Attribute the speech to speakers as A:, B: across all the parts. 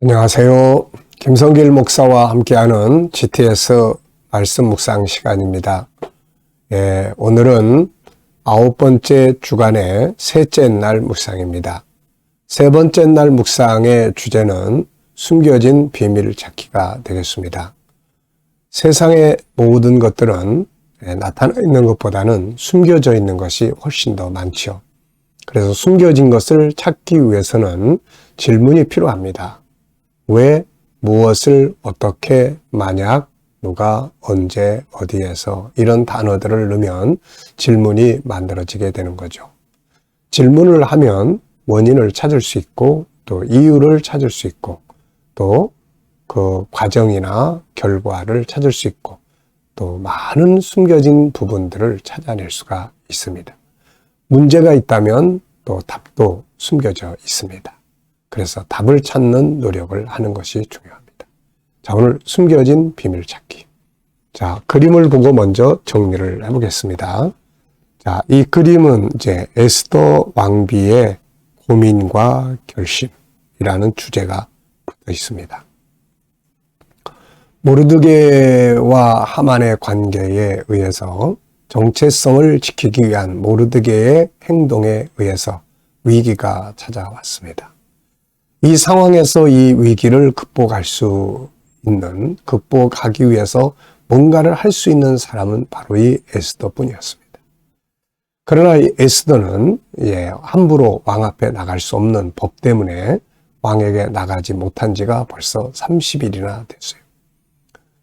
A: 안녕하세요. 김성길 목사와 함께하는 GTS 말씀 묵상 시간입니다. 오늘은 9번째 주간의 셋째 날 묵상입니다. 세 번째 날 묵상의 주제는 숨겨진 비밀 찾기가 되겠습니다. 세상의 모든 것들은 나타나 있는 것보다는 숨겨져 있는 것이 훨씬 더 많죠. 그래서 숨겨진 것을 찾기 위해서는 질문이 필요합니다. 왜, 무엇을, 어떻게, 만약, 누가, 언제, 어디에서 이런 단어들을 넣으면 질문이 만들어지게 되는 거죠. 질문을 하면 원인을 찾을 수 있고 또 이유를 찾을 수 있고 또 그 과정이나 결과를 찾을 수 있고 또 많은 숨겨진 부분들을 찾아낼 수가 있습니다. 문제가 있다면 또 답도 숨겨져 있습니다. 그래서 답을 찾는 노력을 하는 것이 중요합니다. 자, 오늘 숨겨진 비밀 찾기. 자, 그림을 보고 먼저 정리를 해보겠습니다. 자, 이 그림은 이제 에스더 왕비의 고민과 결심이라는 주제가 붙어 있습니다. 모르드게와 하만의 관계에 의해서 정체성을 지키기 위한 모르드게의 행동에 의해서 위기가 찾아왔습니다. 이 상황에서 이 위기를 극복하기 위해서 뭔가를 할 수 있는 사람은 바로 이 에스더뿐이었습니다. 그러나 이 에스더는 함부로 왕 앞에 나갈 수 없는 법 때문에 왕에게 나가지 못한 지가 벌써 30일이나 됐어요.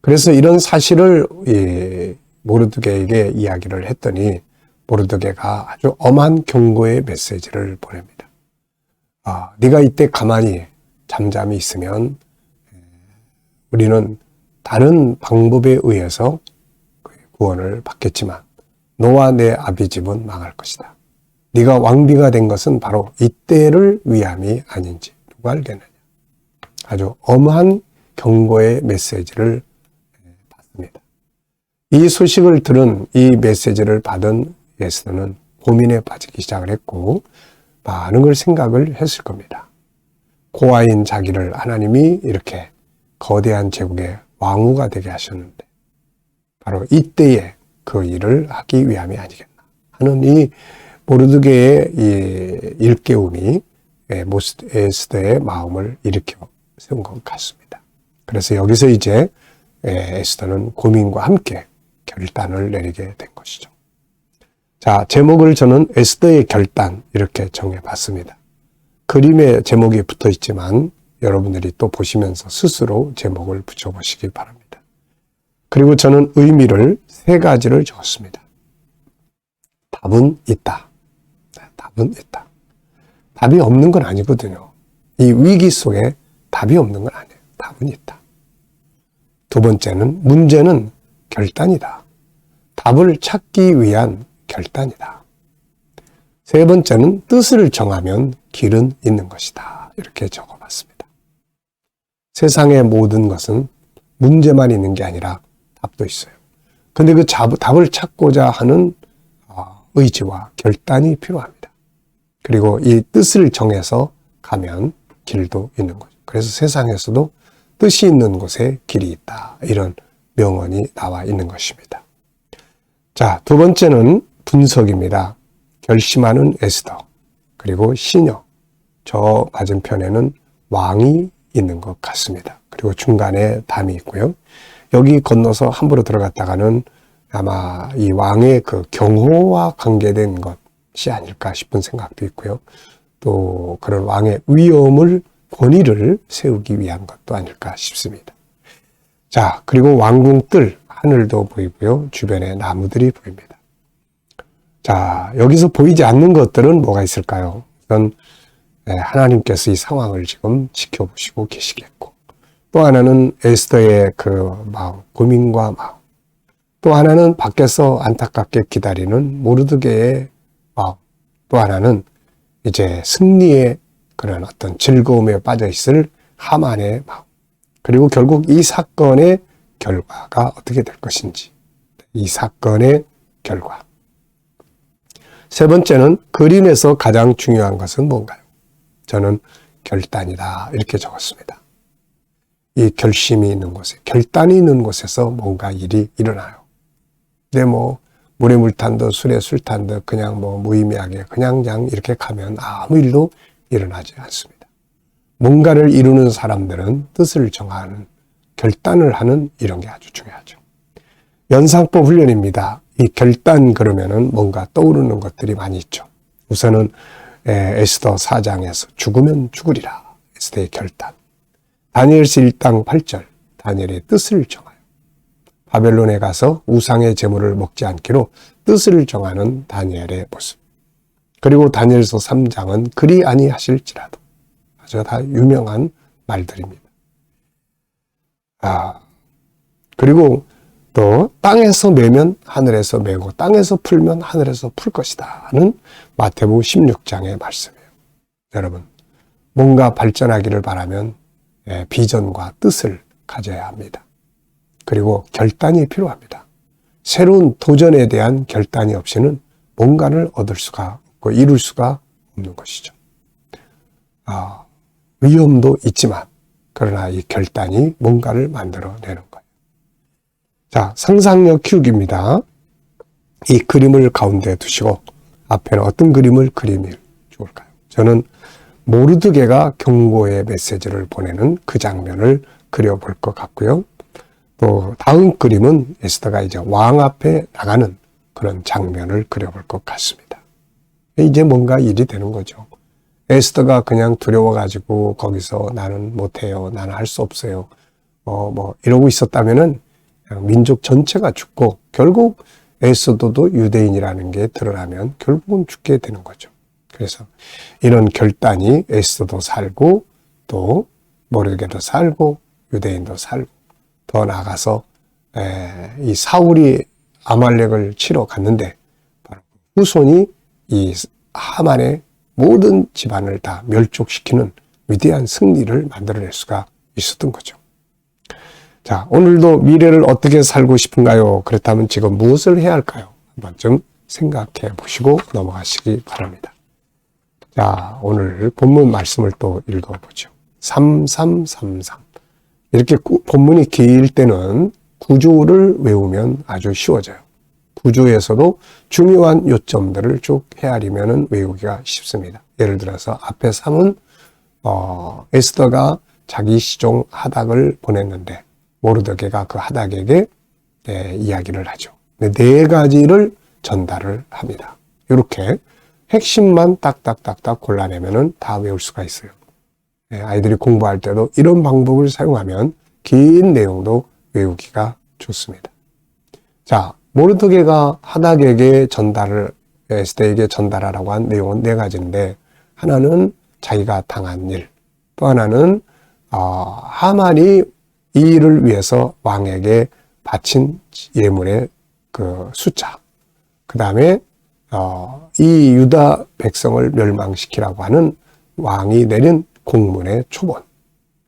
A: 그래서 이런 사실을 모르드게에게 이야기를 했더니 모르드게가 아주 엄한 경고의 메시지를 보냅니다. 네가 이때 가만히 잠잠히 있으면 우리는 다른 방법에 의해서 구원을 받겠지만 너와 내 아비 집은 망할 것이다. 네가 왕비가 된 것은 바로 이때를 위함이 아닌지 누가 알겠느냐. 아주 엄한 경고의 메시지를 받습니다. 이 소식을 들은 이 메시지를 받은 에스더는 고민에 빠지기 시작을 했고 많은 걸 생각을 했을 겁니다. 고아인 자기를 하나님이 이렇게 거대한 제국의 왕후가 되게 하셨는데 바로 이때에 그 일을 하기 위함이 아니겠나 하는 이 모르드게의 이 일깨움이 에스더의 마음을 일으켜 세운 것 같습니다. 그래서 여기서 이제 에스더는 고민과 함께 결단을 내리게 된 것이죠. 자, 제목을 저는 에스더의 결단 이렇게 정해봤습니다. 그림에 제목이 붙어 있지만 여러분들이 또 보시면서 스스로 제목을 붙여보시기 바랍니다. 그리고 저는 의미를 3가지를 적었습니다. 답은 있다. 답은 있다. 답이 없는 건 아니거든요. 이 위기 속에 답이 없는 건 아니에요. 답은 있다. 두 번째는 문제는 결단이다. 답을 찾기 위한 결단이다. 세 번째는 뜻을 정하면 길은 있는 것이다. 이렇게 적어봤습니다. 세상의 모든 것은 문제만 있는 게 아니라 답도 있어요. 근데 그 답을 찾고자 하는 의지와 결단이 필요합니다. 그리고 이 뜻을 정해서 가면 길도 있는 거죠. 그래서 세상에서도 뜻이 있는 곳에 길이 있다. 이런 명언이 나와 있는 것입니다. 자, 두 번째는 분석입니다. 결심하는 에스더, 그리고 시녀, 저 맞은편에는 왕이 있는 것 같습니다. 그리고 중간에 담이 있고요. 여기 건너서 함부로 들어갔다가는 아마 이 왕의 그 경호와 관계된 것이 아닐까 싶은 생각도 있고요. 또 그런 왕의 권위를 세우기 위한 것도 아닐까 싶습니다. 자, 그리고 왕궁뜰, 하늘도 보이고요. 주변에 나무들이 보입니다. 자, 여기서 보이지 않는 것들은 뭐가 있을까요? 우선 하나님께서 이 상황을 지금 지켜보시고 계시겠고, 또 하나는 에스더의 그 마음, 고민과 마음, 또 하나는 밖에서 안타깝게 기다리는 모르드게의 마음, 또 하나는 이제 승리의 그런 어떤 즐거움에 빠져 있을 하만의 마음, 그리고 결국 이 사건의 결과가 어떻게 될 것인지, 이 사건의 결과. 세 번째는 그림에서 가장 중요한 것은 뭔가요? 저는 결단이다 이렇게 적었습니다. 이 결심이 있는 곳에, 결단이 있는 곳에서 뭔가 일이 일어나요. 근데 뭐 물에 물 탄 듯 술에 술 탄 듯 그냥 뭐 무의미하게 그냥 이렇게 가면 아무 일도 일어나지 않습니다. 뭔가를 이루는 사람들은 뜻을 정하는, 결단을 하는 이런 게 아주 중요하죠. 연상법 훈련입니다. 이 결단 그러면은 뭔가 떠오르는 것들이 많이 있죠. 우선은 에스더 4장에서 죽으면 죽으리라. 에스더의 결단. 다니엘서 1장 8절. 다니엘의 뜻을 정하여. 바벨론에 가서 우상의 제물을 먹지 않기로 뜻을 정하는 다니엘의 모습. 그리고 다니엘서 3장은 그리 아니하실지라도. 아주 다 유명한 말들입니다. 그리고 또 땅에서 매면 하늘에서 매고 땅에서 풀면 하늘에서 풀 것이다 하는 마태복음 16장의 말씀이에요. 여러분, 뭔가 발전하기를 바라면 비전과 뜻을 가져야 합니다. 그리고 결단이 필요합니다. 새로운 도전에 대한 결단이 없이는 뭔가를 얻을 수가 없고 이룰 수가 없는 것이죠. 위험도 있지만 그러나 이 결단이 뭔가를 만들어내는 거예요. 자, 상상력 키우기입니다. 이 그림을 가운데 두시고 앞에는 어떤 그림을 그리면 좋을까요? 저는 모르드게가 경고의 메시지를 보내는 그 장면을 그려볼 것 같고요. 또 다음 그림은 에스더가 이제 왕 앞에 나가는 그런 장면을 그려볼 것 같습니다. 이제 뭔가 일이 되는 거죠. 에스더가 그냥 두려워가지고 거기서 나는 못해요, 나는 할 수 없어요, 이러고 있었다면은 민족 전체가 죽고 결국 에스더도 유대인이라는 게 드러나면 결국은 죽게 되는 거죠. 그래서 이런 결단이 에스더도 살고 또 모르게도 살고 유대인도 살고 더 나아가서 이 사울이 아말렉을 치러 갔는데 바로 후손이 이 하만의 모든 집안을 다 멸족시키는 위대한 승리를 만들어낼 수가 있었던 거죠. 자, 오늘도 미래를 어떻게 살고 싶은가요? 그렇다면 지금 무엇을 해야 할까요? 한번 좀 생각해 보시고 넘어가시기 바랍니다. 자, 오늘 본문 말씀을 또 읽어보죠. 3333. 이렇게 본문이 길 때는 구조를 외우면 아주 쉬워져요. 구조에서도 중요한 요점들을 쭉 헤아리면 외우기가 쉽습니다. 예를 들어서 앞에 3은 에스더가 자기 시종 하닥을 보냈는데 모르드게가 그 하닥에게 이야기를 하죠. 네 가지를 전달을 합니다. 이렇게 핵심만 딱딱딱딱 골라내면 다 외울 수가 있어요. 아이들이 공부할 때도 이런 방법을 사용하면 긴 내용도 외우기가 좋습니다. 자, 모르드게가 하닥에게 에스더에게 전달하라고 한 내용은 네 가지인데 하나는 자기가 당한 일, 또 하나는 하만이 이 일을 위해서 왕에게 바친 예물의 그 숫자, 그 다음에 이 유다 백성을 멸망시키라고 하는 왕이 내린 공문의 초본,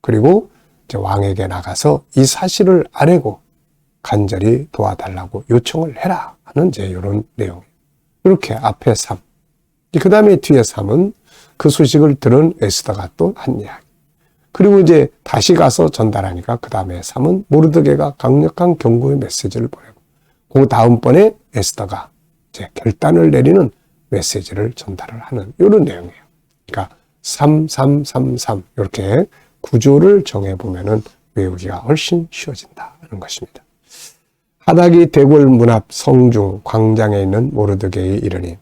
A: 그리고 이제 왕에게 나가서 이 사실을 아뢰고 간절히 도와달라고 요청을 해라 하는 이제 이런 내용이에요. 이렇게 앞에 3, 그 다음에 뒤에 3은 그 소식을 들은 에스더가 또 한 이야기. 그리고 이제 다시 가서 전달하니까 그 다음에 3은 모르드게가 강력한 경고의 메시지를 보내고 그 다음번에 에스더가 이제 결단을 내리는 메시지를 전달을 하는 이런 내용이에요. 그러니까 3333 이렇게 구조를 정해보면은 외우기가 훨씬 쉬워진다는 것입니다. 하닥이 대궐 문 앞 성중 광장에 있는 모르드게에 이르니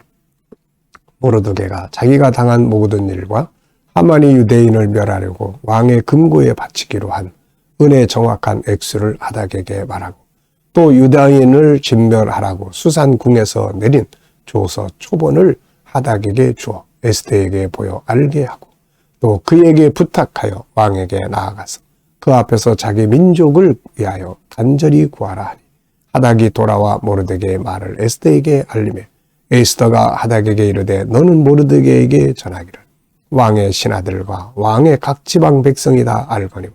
A: 모르드게가 자기가 당한 모든 일과 하만이 유대인을 멸하려고 왕의 금고에 바치기로 한 은혜 정확한 액수를 하닥에게 말하고 또 유다인을 진멸하라고 수산궁에서 내린 조서 초본을 하닥에게 주어 에스더에게 보여 알게 하고 또 그에게 부탁하여 왕에게 나아가서 그 앞에서 자기 민족을 위하여 간절히 구하라 하니 하닥이 돌아와 모르드게의 말을 에스더에게 알리매 에스더가 하닥에게 이르되 너는 모르드게에게 전하기를 왕의 신하들과 왕의 각 지방 백성이 다 알거니와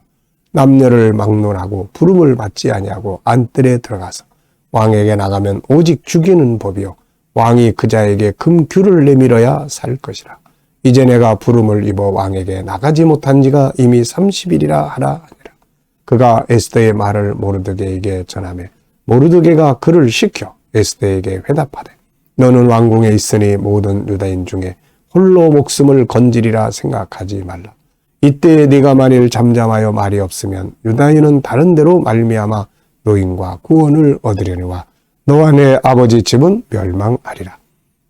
A: 남녀를 막론하고 부름을 받지 아니하고 안뜰에 들어가서 왕에게 나가면 오직 죽이는 법이요 왕이 그자에게 금규를 내밀어야 살 것이라. 이제 내가 부름을 입어 왕에게 나가지 못한 지가 이미 30일이라 하라 하니라. 그가 에스더의 말을 모르드게에게 전하매 모르드게가 그를 시켜 에스더에게 회답하되 너는 왕궁에 있으니 모든 유다인 중에 홀로 목숨을 건지리라 생각하지 말라. 이때 네가 만일 잠잠하여 말이 없으면 유다인은 다른 데로 말미암아 노임과 구원을 얻으려니와 너와 내 아버지 집은 멸망하리라.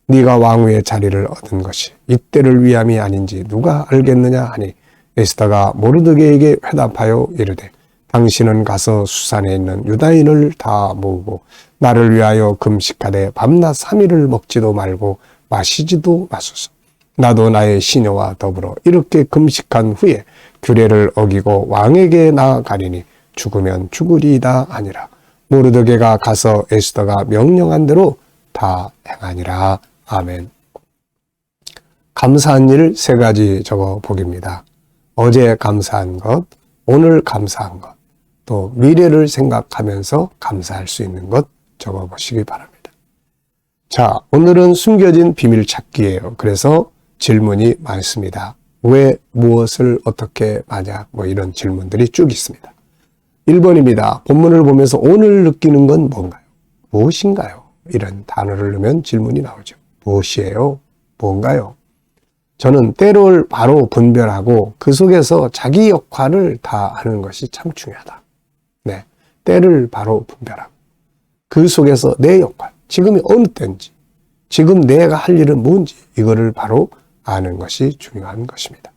A: 네가 왕위의 자리를 얻은 것이 이때를 위함이 아닌지 누가 알겠느냐 하니 에스더가 모르드게에게 회답하여 이르되 당신은 가서 수산에 있는 유다인을 다 모으고 나를 위하여 금식하되 밤낮 3일을 먹지도 말고 마시지도 마소서. 나도 나의 시녀와 더불어 이렇게 금식한 후에 규례를 어기고 왕에게 나아가리니 죽으면 죽으리이다 하니라. 모르드게가 가서 에스더가 명령한 대로 다 행하니라. 아멘. 감사한 일 3가지 적어 보깁니다. 어제 감사한 것, 오늘 감사한 것, 또 미래를 생각하면서 감사할 수 있는 것 적어 보시기 바랍니다. 자, 오늘은 숨겨진 비밀 찾기예요. 그래서 질문이 많습니다. 왜, 무엇을, 어떻게, 만약, 이런 질문들이 쭉 있습니다. 1번입니다. 본문을 보면서 오늘 느끼는 건 뭔가요? 무엇인가요? 이런 단어를 넣으면 질문이 나오죠. 무엇이에요? 뭔가요? 저는 때를 바로 분별하고 그 속에서 자기 역할을 다 하는 것이 참 중요하다. 네, 때를 바로 분별하고 그 속에서 내 역할, 지금이 어느 때인지, 지금 내가 할 일은 뭔지 이거를 바로 아는 것이 중요한 것입니다.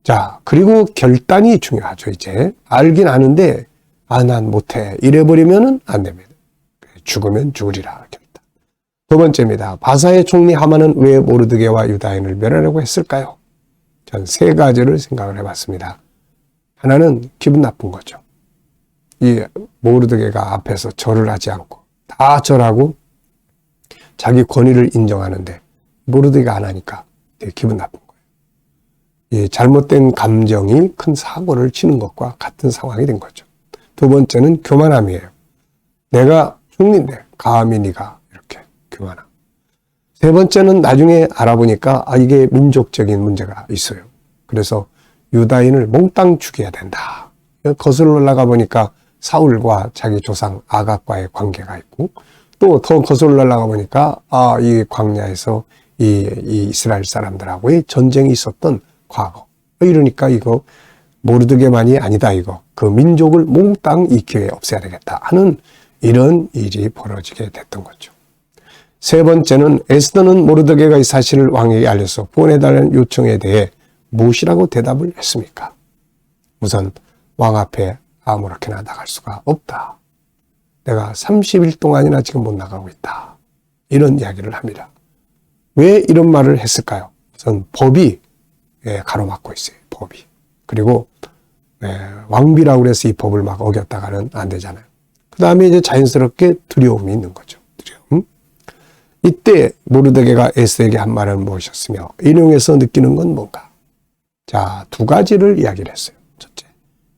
A: 자, 그리고 결단이 중요하죠. 이제 알긴 아는데 난 못해 이래버리면 안 됩니다. 죽으면 죽으리라. 결단. 2번째입니다. 바사의 총리 하만은 왜 모르드게와 유다인을 멸하려고 했을까요? 전 3가지를 생각을 해봤습니다. 하나는 기분 나쁜 거죠. 이 모르드게가 앞에서 절을 하지 않고 다 절하고 자기 권위를 인정하는데 모르드게가 안 하니까 되게 기분 나쁜 거예요. 이 잘못된 감정이 큰 사고를 치는 것과 같은 상황이 된 거죠. 2번째는 교만함이에요. 내가 총리인데 감히 네가 이렇게 교만함. 3번째는 나중에 알아보니까 이게 민족적인 문제가 있어요. 그래서 유다인을 몽땅 죽여야 된다. 거슬러 올라가 보니까 사울과 자기 조상 아각과의 관계가 있고 또 더 거슬러 올라가 보니까 이 광야에서 이 이스라엘 사람들하고의 전쟁이 있었던 과거. 이러니까 이거 모르드게만이 아니다 이거. 그 민족을 몽땅 이 기회에 없애야 되겠다 하는 이런 일이 벌어지게 됐던 거죠. 3번째는 에스더는 모르드게가 이 사실을 왕에게 알려서 보내달라는 요청에 대해 무엇이라고 대답을 했습니까? 우선 왕 앞에 아무렇게나 나갈 수가 없다. 내가 30일 동안이나 지금 못 나가고 있다. 이런 이야기를 합니다. 왜 이런 말을 했을까요? 우선 법이 가로막고 있어요. 법이. 그리고 왕비라고 그래서 이 법을 막 어겼다가는 안 되잖아요. 그 다음에 이제 자연스럽게 두려움이 있는 거죠. 두려움. 이때 모르드게가 에스더에게 한 말은 무엇이었으며 인용해서 느끼는 건 뭔가? 자, 2가지를 이야기를 했어요. 첫째,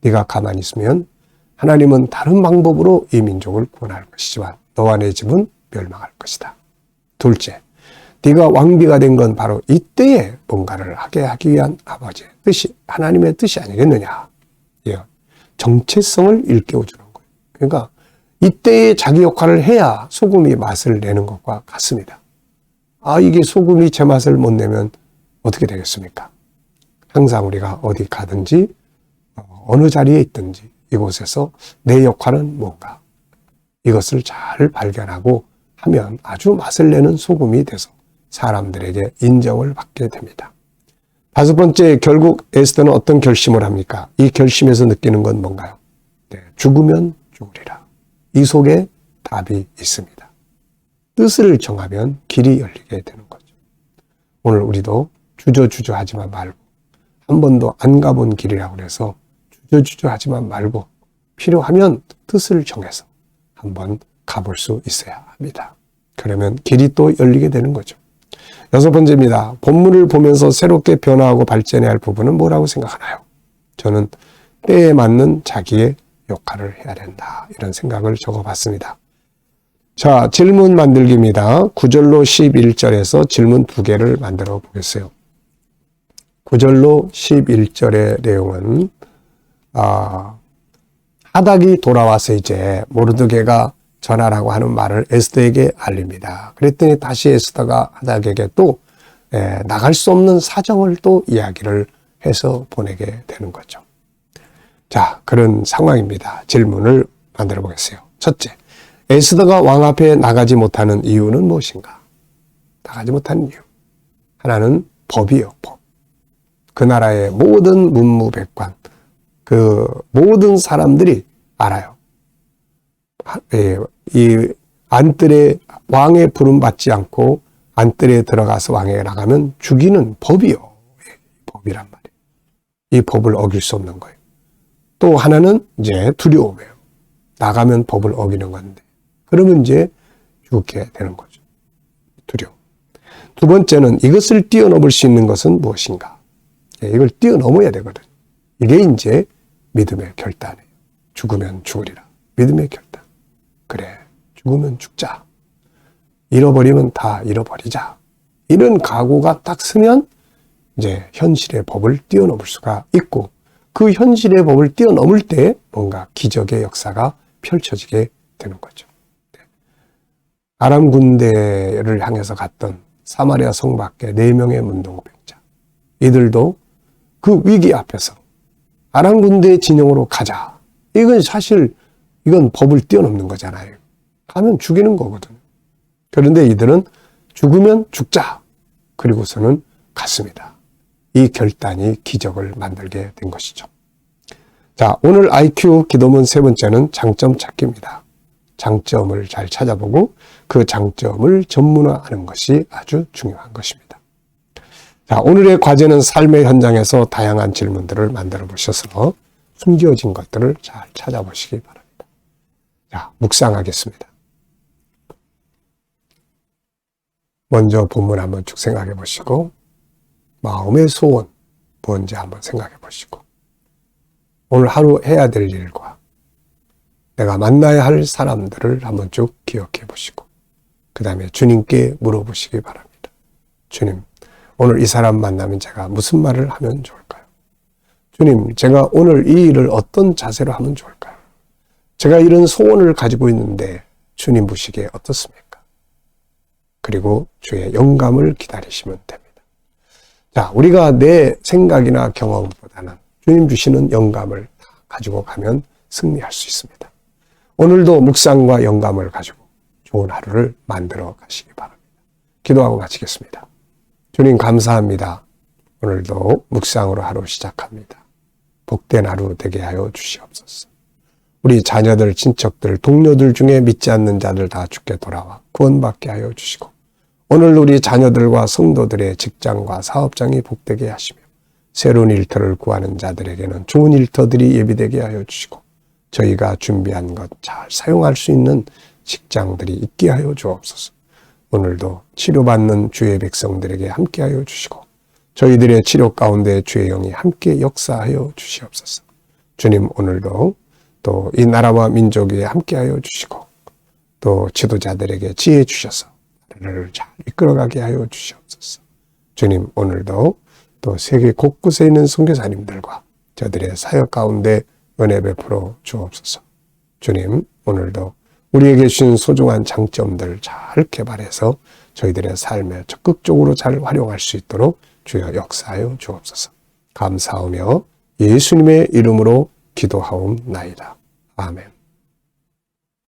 A: 네가 가만히 있으면 하나님은 다른 방법으로 이 민족을 구원할 것이지만 너와 내 집은 멸망할 것이다. 둘째, 네가 왕비가 된 건 바로 이때에 뭔가를 하게 하기 위한 아버지의 뜻이, 하나님의 뜻이 아니겠느냐. 정체성을 일깨워주는 거예요. 그러니까 이때에 자기 역할을 해야 소금이 맛을 내는 것과 같습니다. 이게 소금이 제 맛을 못 내면 어떻게 되겠습니까? 항상 우리가 어디 가든지 어느 자리에 있든지 이곳에서 내 역할은 뭔가 이것을 잘 발견하고 하면 아주 맛을 내는 소금이 돼서 사람들에게 인정을 받게 됩니다. 5번째, 결국 에스더는 어떤 결심을 합니까? 이 결심에서 느끼는 건 뭔가요? 죽으면 죽으리라. 이 속에 답이 있습니다. 뜻을 정하면 길이 열리게 되는 거죠. 오늘 우리도 주저주저하지만 말고 한 번도 안 가본 길이라고 해서 주저주저하지만 말고 필요하면 뜻을 정해서 한번 가볼 수 있어야 합니다. 그러면 길이 또 열리게 되는 거죠. 6번째입니다. 본문을 보면서 새롭게 변화하고 발전해야 할 부분은 뭐라고 생각하나요? 저는 때에 맞는 자기의 역할을 해야 된다. 이런 생각을 적어봤습니다. 자, 질문 만들기입니다. 9절로 11절에서 질문 2개를 만들어 보겠어요. 9절로 11절의 내용은 하닥이 돌아와서 이제 모르드게가 전하라고 하는 말을 에스더에게 알립니다. 그랬더니 다시 에스더가 하닥에게 또 나갈 수 없는 사정을 또 이야기를 해서 보내게 되는 거죠. 자, 그런 상황입니다. 질문을 만들어 보겠어요. 첫째, 에스더가 왕 앞에 나가지 못하는 이유는 무엇인가? 나가지 못하는 이유. 하나는 법이요, 법. 그 나라의 모든 문무백관, 그 모든 사람들이 알아요. 이 안뜰에 왕의 부름 받지 않고 안뜰에 들어가서 왕에게 나가면 죽이는 법이요. 법이란 말이에요. 이 법을 어길 수 없는 거예요. 또 하나는 이제 두려움이에요. 나가면 법을 어기는 건데. 그러면 이제 죽게 되는 거죠. 두려움. 두 번째는 이것을 뛰어넘을 수 있는 것은 무엇인가? 이걸 뛰어넘어야 되거든. 이게 이제 믿음의 결단이에요. 죽으면 죽으리라. 믿음의 결단. 그래, 죽으면 죽자. 잃어버리면 다 잃어버리자. 이런 각오가 딱 서면 이제 현실의 법을 뛰어넘을 수가 있고, 그 현실의 법을 뛰어넘을 때 뭔가 기적의 역사가 펼쳐지게 되는 거죠. 아람 군대를 향해서 갔던 사마리아 성 밖에 4명의 문둥병자. 이들도 그 위기 앞에서 아람 군대의 진영으로 가자. 이건 사실 이건 법을 뛰어넘는 거잖아요. 가면 죽이는 거거든. 그런데 이들은 죽으면 죽자. 그리고서는 갔습니다. 이 결단이 기적을 만들게 된 것이죠. 자, 오늘 IQ 기도문 세 번째는 장점 찾기입니다. 장점을 잘 찾아보고 그 장점을 전문화하는 것이 아주 중요한 것입니다. 자, 오늘의 과제는 삶의 현장에서 다양한 질문들을 만들어 보셔서 숨겨진 것들을 잘 찾아보시기 바랍니다. 자, 묵상하겠습니다. 먼저 본문 한번 쭉 생각해 보시고 마음의 소원 뭔지 한번 생각해 보시고 오늘 하루 해야 될 일과 내가 만나야 할 사람들을 한번 쭉 기억해 보시고 그 다음에 주님께 물어보시기 바랍니다. 주님, 오늘 이 사람 만나면 제가 무슨 말을 하면 좋을까요? 주님, 제가 오늘 이 일을 어떤 자세로 하면 좋을까요? 제가 이런 소원을 가지고 있는데 주님 보시기에 어떻습니까? 그리고 주의 영감을 기다리시면 됩니다. 자, 우리가 내 생각이나 경험보다는 주님 주시는 영감을 가지고 가면 승리할 수 있습니다. 오늘도 묵상과 영감을 가지고 좋은 하루를 만들어 가시기 바랍니다. 기도하고 마치겠습니다. 주님 감사합니다. 오늘도 묵상으로 하루 시작합니다. 복된 하루 되게 하여 주시옵소서. 우리 자녀들, 친척들, 동료들 중에 믿지 않는 자들 다 주께 돌아와 구원받게 하여 주시고 오늘 우리 자녀들과 성도들의 직장과 사업장이 복되게 하시며 새로운 일터를 구하는 자들에게는 좋은 일터들이 예비되게 하여 주시고 저희가 준비한 것 잘 사용할 수 있는 직장들이 있게 하여 주옵소서. 오늘도 치료받는 주의 백성들에게 함께 하여 주시고 저희들의 치료 가운데 주의 영이 함께 역사하여 주시옵소서. 주님 오늘도 또 이 나라와 민족 위에 함께 하여 주시고 또 지도자들에게 지혜 주셔서 나라를 잘 이끌어가게 하여 주시옵소서. 주님 오늘도 또 세계 곳곳에 있는 선교사님들과 저들의 사역 가운데 은혜 베풀어 주옵소서. 주님 오늘도 우리에게 주신 소중한 장점들 잘 개발해서 저희들의 삶에 적극적으로 잘 활용할 수 있도록 주여 역사하여 주옵소서. 감사하며 예수님의 이름으로 기도하옵나이다. 아멘.